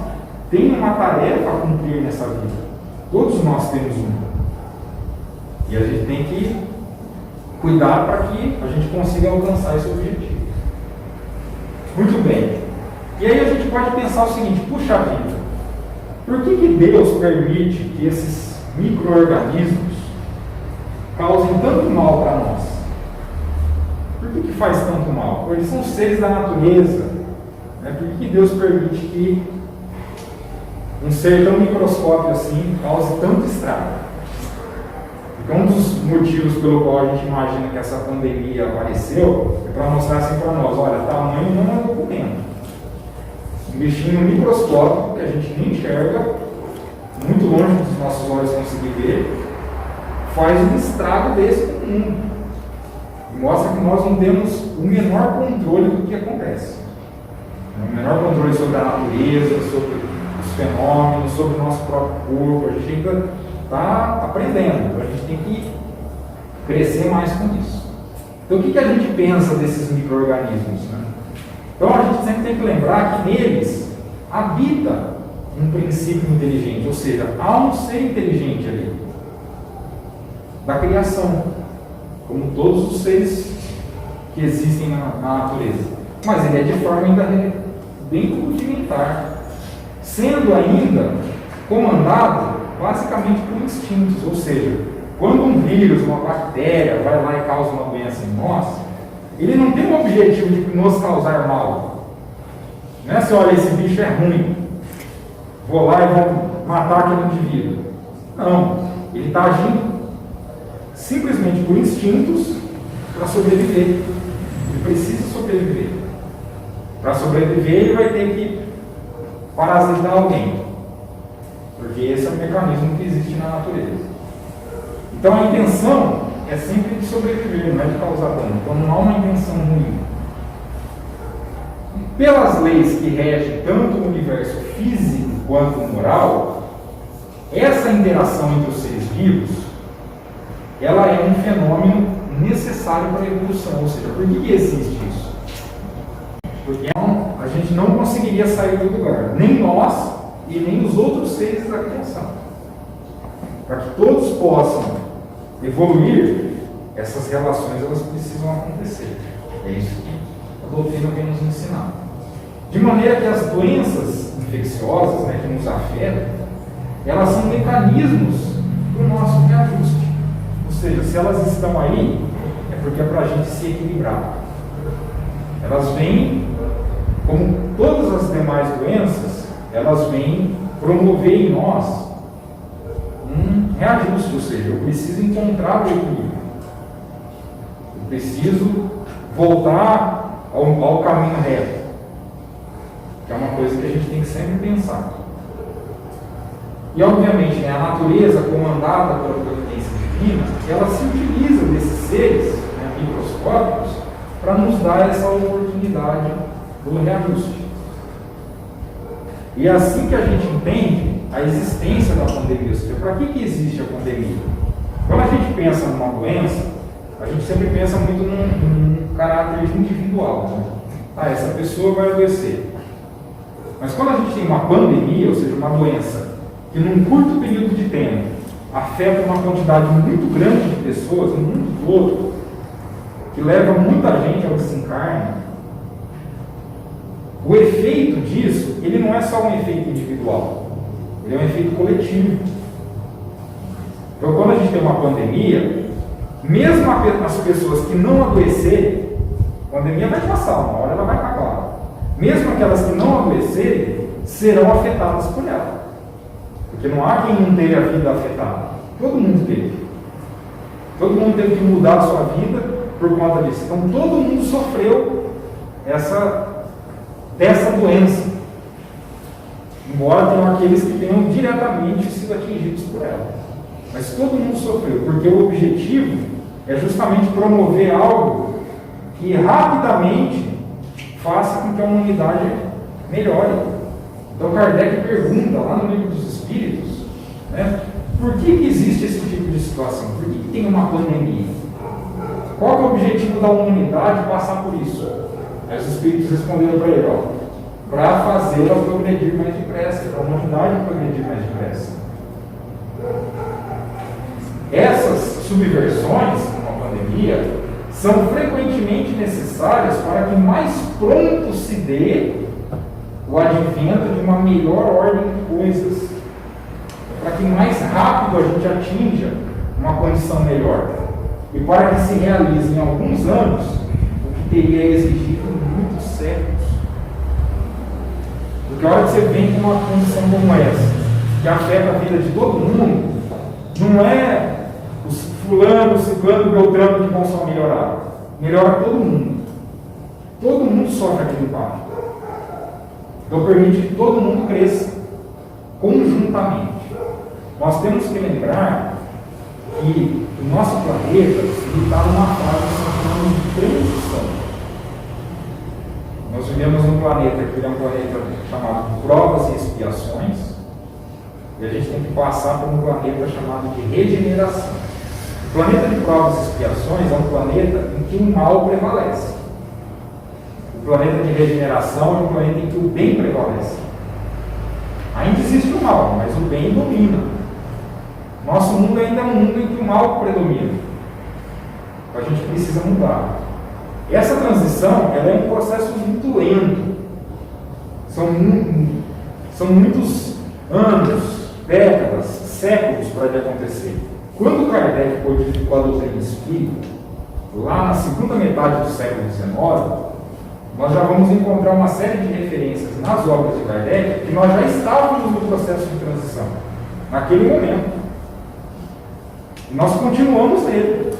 tem uma tarefa a cumprir nessa vida. Todos nós temos uma. E a gente tem que cuidar para que a gente consiga alcançar esse objetivo. Muito bem. E aí a gente pode pensar o seguinte: puxa vida, por que Deus permite que esses micro-organismos causem tanto mal para nós? Por que faz tanto mal? Porque eles são seres da natureza. Né? Por que Deus permite que um ser tão microscópico assim cause tanto estrago? Porque um dos motivos pelo qual a gente imagina que essa pandemia apareceu é para mostrar assim para nós: olha, tamanho não é documento. Um bichinho microscópico que a gente nem enxerga, muito longe dos nossos olhos conseguir ver, faz um estrago desse no mundo. Mostra que nós não temos o menor controle do que acontece. O menor controle sobre a natureza, sobre os fenômenos, sobre o nosso próprio corpo. A gente ainda está aprendendo, então a gente tem que crescer mais com isso. Então o que a gente pensa desses micro-organismos? Né? Então a gente sempre tem que lembrar que neles habita um princípio inteligente, ou seja, há um ser inteligente ali, da criação, como todos os seres que existem na natureza. Mas ele é de forma ainda bem rudimentar, sendo ainda comandado basicamente por instintos, ou seja, quando um vírus, uma bactéria vai lá e causa uma doença em nós, ele não tem o objetivo de nos causar mal. Não é assim: olha, esse bicho é ruim, vou lá e vou matar aquele indivíduo. Não, ele está agindo simplesmente por instintos para sobreviver. Ele precisa sobreviver. Para sobreviver, ele vai ter que parasitar alguém, porque esse é o mecanismo que existe na natureza. Então a intenção é sempre de sobreviver, não é de causar dano. Então não há uma intenção ruim. E pelas leis que regem tanto o universo físico quanto o moral, essa interação entre os seres vivos, ela é um fenômeno necessário para a evolução. Ou seja, por que existe isso? Porque a gente não conseguiria sair do lugar, nem nós e nem os outros seres da criação. Para que todos possam evoluir, essas relações elas precisam acontecer. É isso que a doutrina vem nos ensinar. De maneira que as doenças infecciosas, né, que nos afetam, elas são mecanismos do nosso reajuste. Ou seja, se elas estão aí, é porque é para a gente se equilibrar. Elas vêm como todas as demais doenças, elas vêm promover em nós um reajuste, ou seja, eu preciso encontrar o equilíbrio. Eu preciso voltar ao caminho reto, que é uma coisa que a gente tem que sempre pensar. E, obviamente, né, a natureza, comandada pela providência divina, ela se utiliza desses seres, né, microscópicos para nos dar essa oportunidade do reajuste. E é assim que a gente entende a existência da pandemia. Ou seja, para que existe a pandemia? Quando a gente pensa numa doença, a gente sempre pensa muito num caráter individual. Né? Essa pessoa vai adoecer. Mas quando a gente tem uma pandemia, ou seja, uma doença que num curto período de tempo afeta uma quantidade muito grande de pessoas no mundo todo, que leva muita gente ao desencarne, o efeito disso, ele não é só um efeito individual, ele é um efeito coletivo. Então, quando a gente tem uma pandemia, mesmo as pessoas que não adoecerem, a pandemia vai passar, uma hora ela vai acabar. Mesmo aquelas que não adoecerem, serão afetadas por ela. Porque não há quem não teve a vida afetada. Todo mundo teve. Todo mundo teve que mudar a sua vida por conta disso. Então, todo mundo sofreu dessa doença. Embora tenham aqueles que tenham diretamente sido atingidos por ela. Mas todo mundo sofreu, porque o objetivo é justamente promover algo que rapidamente faça com que a humanidade melhore. Então Kardec pergunta lá no Livro dos Espíritos, né, por que existe esse tipo de situação? Por que tem uma pandemia? Qual é o objetivo da humanidade passar por isso? Aí os Espíritos responderam para ele, para fazê-la progredir mais depressa, para a humanidade progredir mais depressa. Essas subversões, como a pandemia, são frequentemente necessárias para que mais pronto se dê o advento de uma melhor ordem de coisas, para que mais rápido a gente atinja uma condição melhor, e para que se realize em alguns anos o que teria exigido muitos séculos. Porque a hora que você vem com uma condição como essa, que afeta a vida de todo mundo, não é os fulano, ciclano, beltrano que vão só melhorar. Melhora todo mundo. Todo mundo sofre aquele impacto. Então permite que todo mundo cresça conjuntamente. Nós temos que lembrar que o nosso planeta está numa fase de transição. Nós vivemos num planeta que é um planeta chamado de provas e expiações, e a gente tem que passar por um planeta chamado de regeneração. O planeta de provas e expiações é um planeta em que o mal prevalece. O planeta de regeneração é um planeta em que o bem prevalece. Ainda existe o mal, mas o bem domina. Nosso mundo ainda é um mundo em que o mal predomina. A gente precisa mudar. Essa transição ela é um processo muito lento. São muitos anos, décadas, séculos para ele acontecer. Quando Kardec codificou a doutrina espírita, lá na segunda metade do século XIX, nós já vamos encontrar uma série de referências nas obras de Kardec que nós já estávamos no processo de transição, naquele momento. E nós continuamos nele.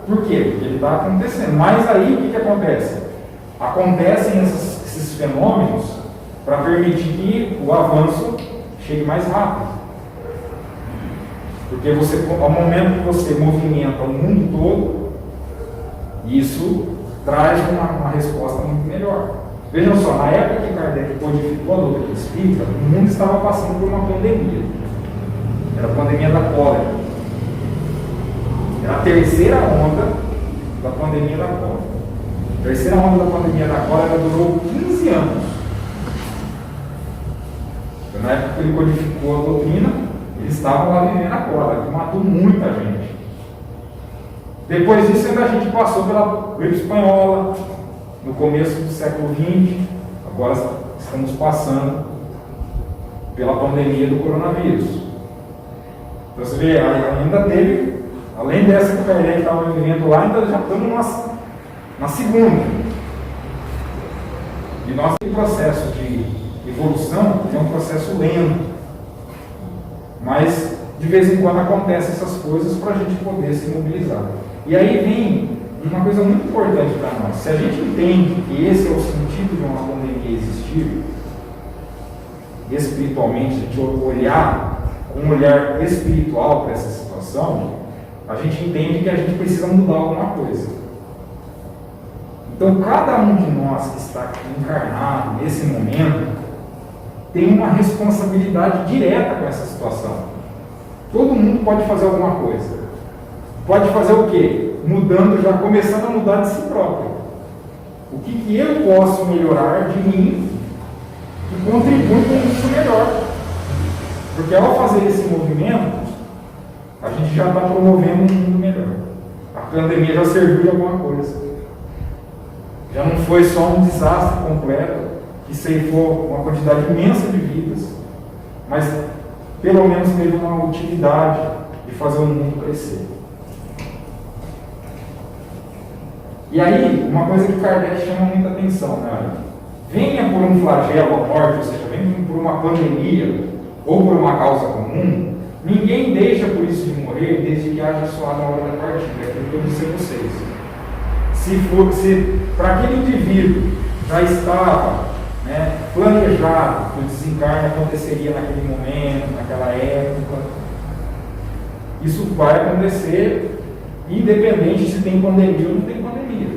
Por quê? Porque ele está acontecendo. Mas aí o que acontece? Acontecem esses fenômenos para permitir que o avanço chegue mais rápido. Porque ao momento que você movimenta o mundo todo, isso traz uma resposta muito melhor. Vejam só, na época que Kardec codificou a doutrina espírita, o mundo estava passando por uma pandemia. Era a pandemia da cólera. Era a terceira onda da pandemia da cólera. A terceira onda da pandemia da cólera durou 15 anos. Então, na época que ele codificou a doutrina, eles estavam lá vivendo a cólera, que matou muita gente. Depois disso, ainda a gente passou pela gripe espanhola, no começo do século XX, agora estamos passando pela pandemia do coronavírus. Então você vê, ainda teve, além dessa que o Kardec estava vivendo lá, ainda já estamos na segunda. E nosso processo de evolução é um processo lento. Mas, de vez em quando, acontecem essas coisas para a gente poder se mobilizar. E aí vem uma coisa muito importante para nós. Se a gente entende que esse é o sentido de uma pandemia existir, espiritualmente, a gente olhar com um olhar espiritual para essa situação, a gente entende que a gente precisa mudar alguma coisa. Então, cada um de nós que está aqui encarnado nesse momento tem uma responsabilidade direta com essa situação. Todo mundo pode fazer alguma coisa. Pode fazer o quê? Mudando, já começando a mudar de si próprio. O que eu posso melhorar de mim que contribui com isso melhor? Porque ao fazer esse movimento, a gente já está promovendo um mundo melhor. A pandemia já serviu de alguma coisa. Já não foi só um desastre completo, que ceifou uma quantidade imensa de vidas, mas pelo menos teve uma utilidade de fazer o mundo crescer. E aí, uma coisa que Kardec chama muita atenção, né? Venha por um flagelo, a morte, ou seja, venha por uma pandemia ou por uma causa comum, ninguém deixa por isso de morrer desde que haja soado a hora da partida, é aquilo que eu disse a vocês. Se para aquele indivíduo já estava planejado que o desencarne aconteceria naquele momento, naquela época, isso vai acontecer independente se tem pandemia ou não tem pandemia.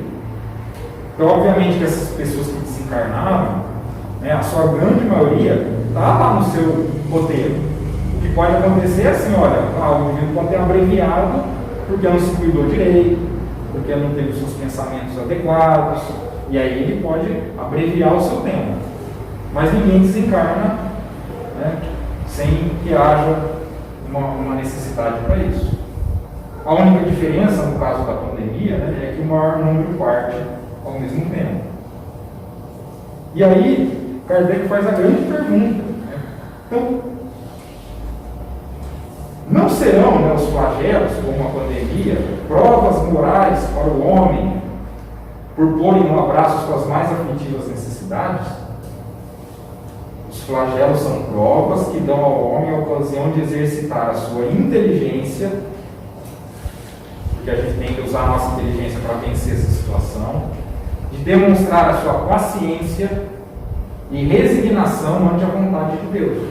Então, obviamente que essas pessoas que desencarnaram, a sua grande maioria está lá no seu roteiro. O que pode acontecer é assim, olha, o indivíduo pode ter abreviado porque não se cuidou direito, porque não teve os seus pensamentos adequados, e aí ele pode abreviar o seu tempo. Mas ninguém desencarna sem que haja uma necessidade para isso. A única diferença no caso da pandemia é que o maior número parte ao mesmo tempo. E aí, Kardec faz a grande pergunta. Então, não serão os flagelos, como a pandemia, provas morais para o homem por porem no abraço suas mais aflitivas necessidades? Os flagelos são provas que dão ao homem a ocasião de exercitar a sua inteligência, porque a gente tem que usar a nossa inteligência para vencer essa situação, de demonstrar a sua paciência e resignação ante a vontade de Deus,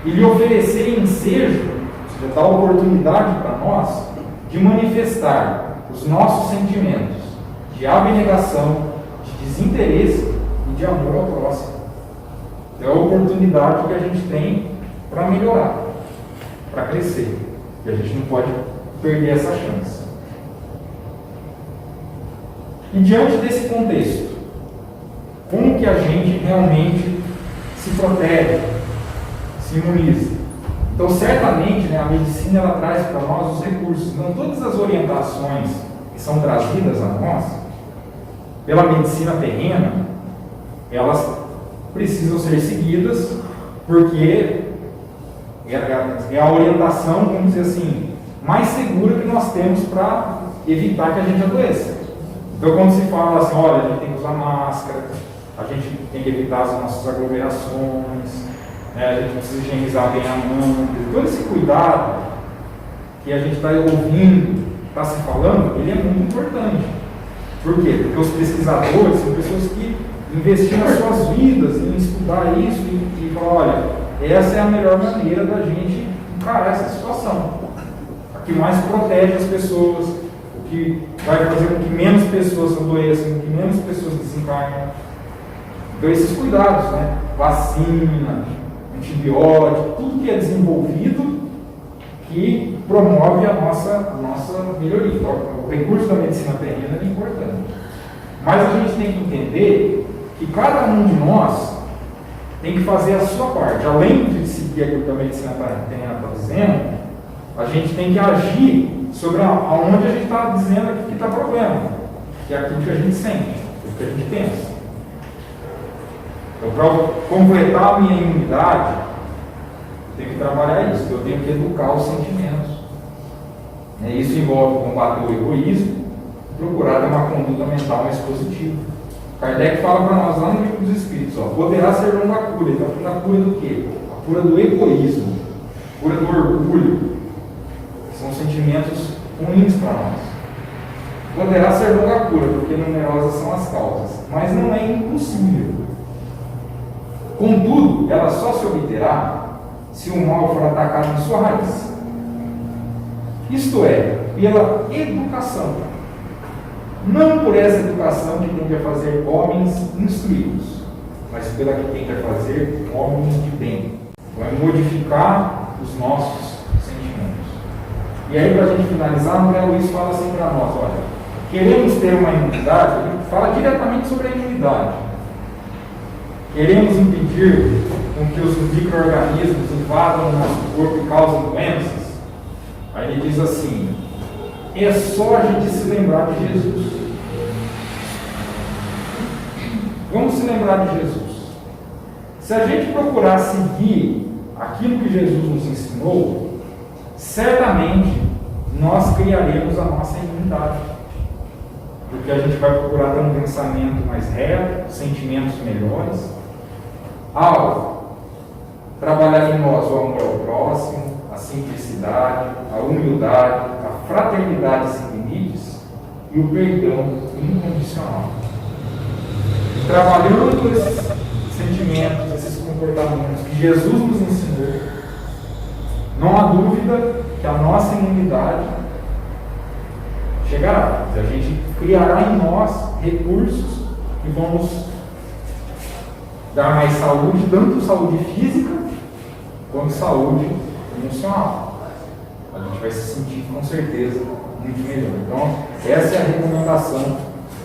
e lhe oferecer ensejo, ou seja, dar oportunidade para nós de manifestar os nossos sentimentos de abnegação, de desinteresse e de amor ao próximo. É a oportunidade que a gente tem para melhorar, para crescer, e a gente não pode perder essa chance. E diante desse contexto, como que a gente realmente se protege, se imuniza? Então, certamente, a medicina ela traz para nós os recursos. Então, todas as orientações que são trazidas a nós pela medicina terrena, elas precisam ser seguidas, porque é a orientação, vamos dizer assim, mais segura que nós temos para evitar que a gente adoeça. Então, quando se fala assim, olha, a gente tem que usar máscara, a gente tem que evitar as nossas aglomerações, a gente precisa higienizar bem a mão, todo esse cuidado que a gente está ouvindo, está se falando, ele é muito importante. Por quê? Porque os pesquisadores são pessoas que investiram as suas vidas em estudar isso e falar, olha, essa é a melhor maneira da gente encarar essa situação. A que mais protege as pessoas, o que vai fazer com que menos pessoas adoeçam, com que menos pessoas desencarnem. Então, esses cuidados, vacina, antibiótico, tudo que é desenvolvido que promove a nossa melhoria. O recurso da medicina terrena é importante. Mas a gente tem que entender que cada um de nós tem que fazer a sua parte. Além de seguir aquilo que a medicina terrena está dizendo, a gente tem que agir sobre aonde a gente está dizendo que está problema, que é aquilo que a gente sente, aquilo que a gente pensa. Então, para completar a minha imunidade, eu tenho que trabalhar isso, eu tenho que educar os sentimentos. Isso envolve combater o egoísmo, procurar ter uma conduta mental mais positiva. Kardec fala para nós lá no Livro dos Espíritos, ó, poderá ser longa a cura. Ele está falando a cura do quê? A cura do egoísmo, a cura do orgulho, que são sentimentos ruins para nós. Poderá ser longa a cura, porque numerosas são as causas, mas não é impossível. Contudo, ela só se obterá se o mal for atacado em sua raiz. Isto é, pela educação. Não por essa educação que tende a fazer homens instruídos, mas pela que tende a fazer homens de bem. Vai modificar os nossos sentimentos. E aí, para a gente finalizar, André Luiz fala assim para nós, olha, queremos ter uma imunidade, ele fala diretamente sobre a imunidade. Queremos impedir com que os micro-organismos invadam o nosso corpo e causem doenças. Aí ele diz assim, é só a gente se lembrar de Jesus. Vamos se lembrar de Jesus. Se a gente procurar seguir aquilo que Jesus nos ensinou, certamente nós criaremos a nossa imunidade. Porque a gente vai procurar ter um pensamento mais reto, sentimentos melhores, ao trabalhar em nós o amor ao próximo, a simplicidade, a humildade, a fraternidade sem limites e o perdão incondicional. Trabalhando esses sentimentos, esses comportamentos que Jesus nos ensinou, não há dúvida que a nossa imunidade chegará. A gente criará em nós recursos que vão nos dar mais saúde, tanto saúde física quanto saúde emocional. A gente vai se sentir com certeza muito melhor. Então, essa é a recomendação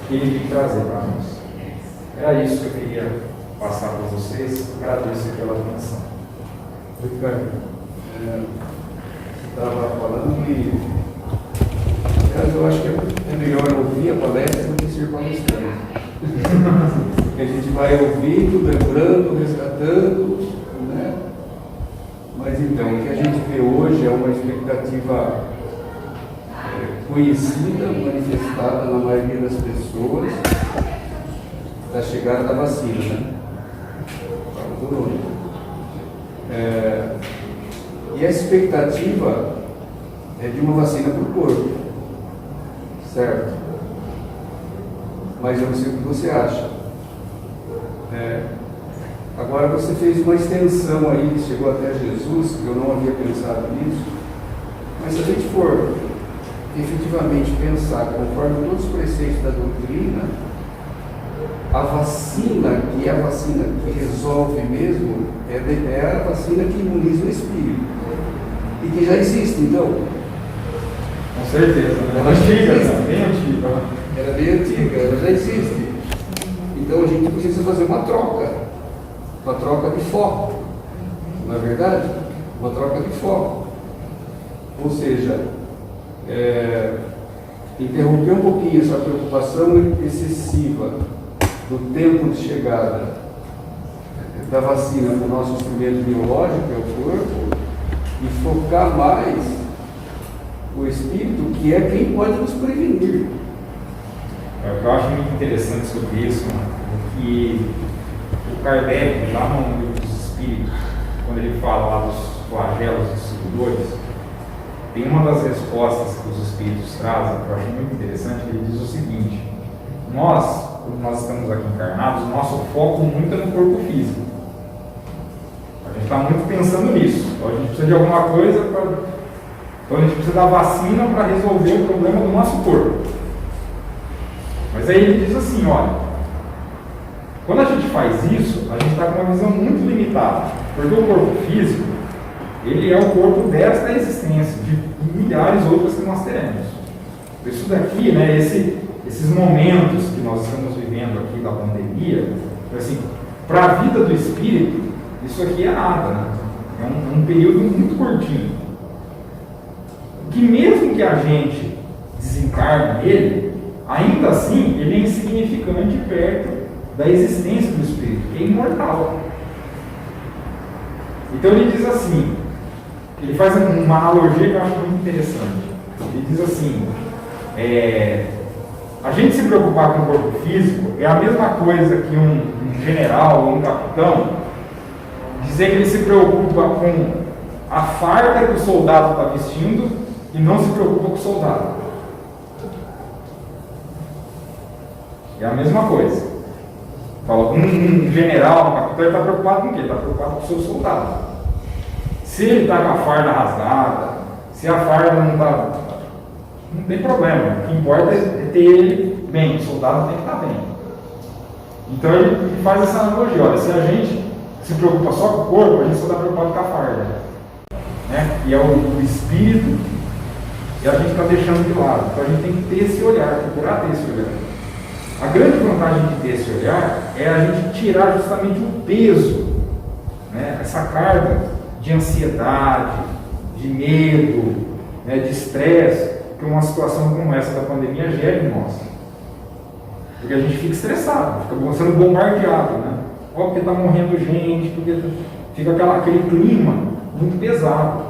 que ele veio trazer para nós. Era isso que eu queria passar para vocês. Agradeço pela atenção. Ricardo, você estava falando que, aliás, eu acho que é melhor ouvir a palestra do que ser palestrante. Porque a gente vai ouvindo, lembrando, resgatando, né? Mas então, o que a gente vê hoje é uma expectativa conhecida, manifestada na maioria das pessoas, da chegada da vacina, né? E a expectativa é de uma vacina para o corpo, certo? Mas eu não sei o que você acha. Agora você fez uma extensão aí, que chegou até Jesus, que eu não havia pensado nisso, mas se a gente for efetivamente pensar conforme todos os preceitos da doutrina, a vacina, que é a vacina que resolve mesmo, é a vacina que imuniza o espírito. E que já existe, então. Com certeza, né? Ela antiga, bem antiga. Era bem antiga, ela já existe. Então a gente precisa fazer uma troca de foco. Não é verdade? Uma troca de foco. Ou seja, interromper um pouquinho essa preocupação excessiva do tempo de chegada da vacina para o nosso instrumento biológico, que é o corpo, e focar mais o espírito, que é quem pode nos prevenir. O que eu acho muito interessante sobre isso, é que o Kardec, lá no Livro dos Espíritos, quando ele fala lá dos flagelos dos seguidores, tem uma das respostas que os espíritos trazem, que eu acho muito interessante, ele diz o seguinte: quando nós estamos aqui encarnados, o nosso foco muito é no corpo físico. A gente está muito pensando nisso. Então a gente precisa de alguma coisa então a gente precisa da vacina para resolver o problema do nosso corpo. Mas aí ele diz assim, olha, quando a gente faz isso, a gente está com uma visão muito limitada, porque o corpo físico, ele é o corpo desta existência, de milhares outras que nós teremos. Isso daqui, né, esses momentos que nós estamos vivendo aqui da pandemia, assim, para a vida do espírito, isso aqui é nada, né? É um período muito curtinho. Que mesmo que a gente desencarne nele, ainda assim, ele é insignificante perto da existência do espírito, que é imortal. Então ele diz assim, ele faz uma analogia que eu acho muito interessante. Ele diz assim, A gente se preocupar com o corpo físico é a mesma coisa que um general ou um capitão dizer que ele se preocupa com a farda que o soldado está vestindo e não se preocupa com o soldado. É a mesma coisa. Fala, um general, um capitão, ele está preocupado com o quê? Ele está preocupado com o seu soldado. Se ele está com a farda rasgada, se a farda não está... Não tem problema. O que importa é ter ele bem. O soldado tem que estar bem. Então ele faz essa analogia. Olha, se a gente se preocupa só com o corpo, a gente só está preocupado com a farda. Né? E é o espírito, e a gente está deixando de lado. Então a gente tem que ter esse olhar, procurar ter esse olhar. A grande vantagem de ter esse olhar é a gente tirar justamente o peso, né? Essa carga de ansiedade, de medo, né? De estresse, que uma situação como essa da pandemia gera em nós. Porque a gente fica estressado, fica sendo bombardeado, né? Porque está morrendo gente, porque fica aquele clima muito pesado.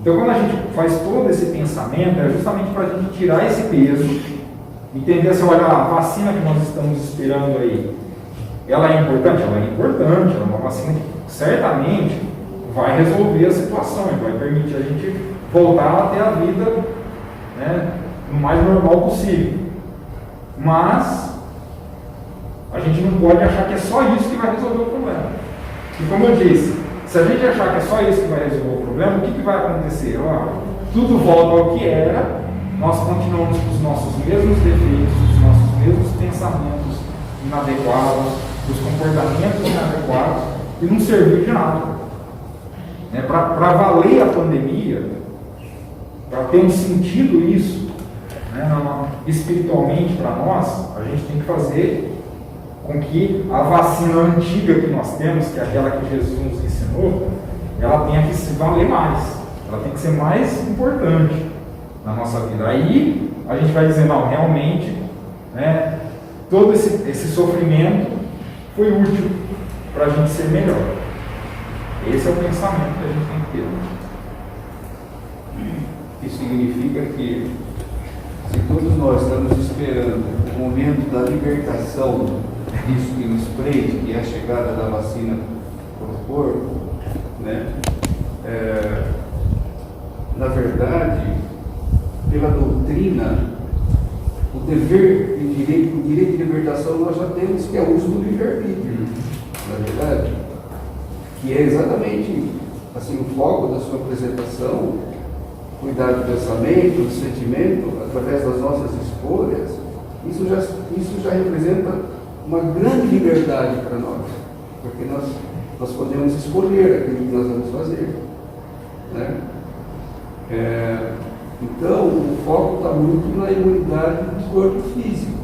Então, quando a gente faz todo esse pensamento, é justamente para a gente tirar esse peso, entender se, olha, a vacina que nós estamos esperando aí, ela é importante? Ela é importante, ela é uma vacina que certamente vai resolver a situação e vai permitir a gente voltar a ter a vida, né, o mais normal possível. Mas a gente não pode achar que é só isso que vai resolver o problema. E como eu disse, se a gente achar que é só isso que vai resolver o problema, o que vai acontecer? Tudo volta ao que era, nós continuamos com os nossos mesmos defeitos, os nossos mesmos pensamentos inadequados, os comportamentos inadequados, e não serviu de nada. Né? Para valer a pandemia, para ter um sentido isso, né, espiritualmente para nós, a gente tem que fazer com que a vacina antiga que nós temos, que é aquela que Jesus nos ensinou, ela tenha que se valer mais, ela tem que ser mais importante na nossa vida. Aí a gente vai dizer, não, realmente, né, todo esse sofrimento foi útil para a gente ser melhor. Esse é o pensamento que a gente tem que ter. Isso significa que, se todos nós estamos esperando o momento da libertação disso que nos prende, que é a chegada da vacina para o corpo, né? Na verdade, pela doutrina, o dever e o direito de libertação nós já temos, que é o uso do livre-arbítrio, na verdade, que é exatamente assim, o foco da sua apresentação, cuidar do pensamento, do sentimento, através das nossas escolhas. Isso já representa uma grande liberdade para nós, porque nós podemos escolher aquilo que nós vamos fazer, né? Então, o foco está muito na imunidade do corpo físico.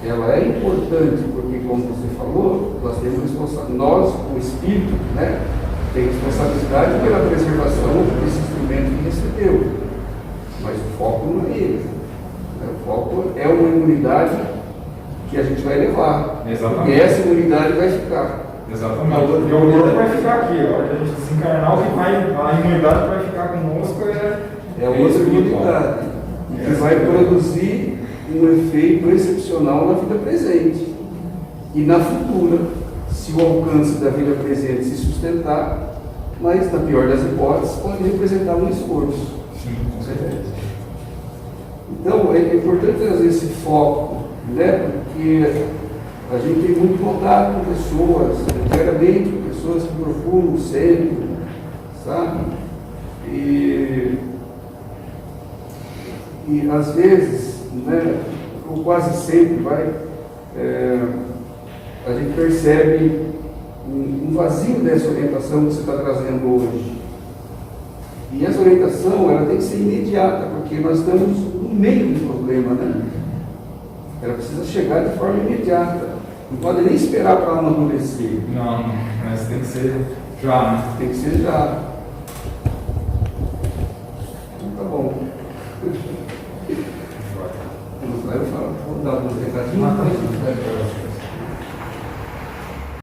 Ela é importante porque, como você falou, nós temos responsabilidade, nós, o espírito, né, tem responsabilidade pela preservação desse instrumento que recebeu. Mas o foco não é ele. O foco é uma imunidade que a gente vai levar. Exatamente. E essa imunidade vai ficar. Exatamente. Porque o corpo vai ficar aqui, a hora que a gente desencarnar, a imunidade que vai ficar conosco é outra imunidade. Que vai produzir um efeito excepcional na vida presente. E na futura, se o alcance da vida presente se sustentar, mas na pior das hipóteses, pode representar um esforço. Sim, com certeza. Então, é importante trazer esse foco, né? Porque a gente tem muito contato com pessoas, diariamente, pessoas que procuram o centro, sabe? E às vezes, né, ou quase sempre, a gente percebe um vazio dessa orientação que você está trazendo hoje. E essa orientação, ela tem que ser imediata, porque nós estamos no meio do problema, né? Ela precisa chegar de forma imediata. Não pode nem esperar para amadurecer. Não, mas tem que ser já, né? Tem que ser já. Então tá bom. Vamos lá, eu vou dar uns recadinhos.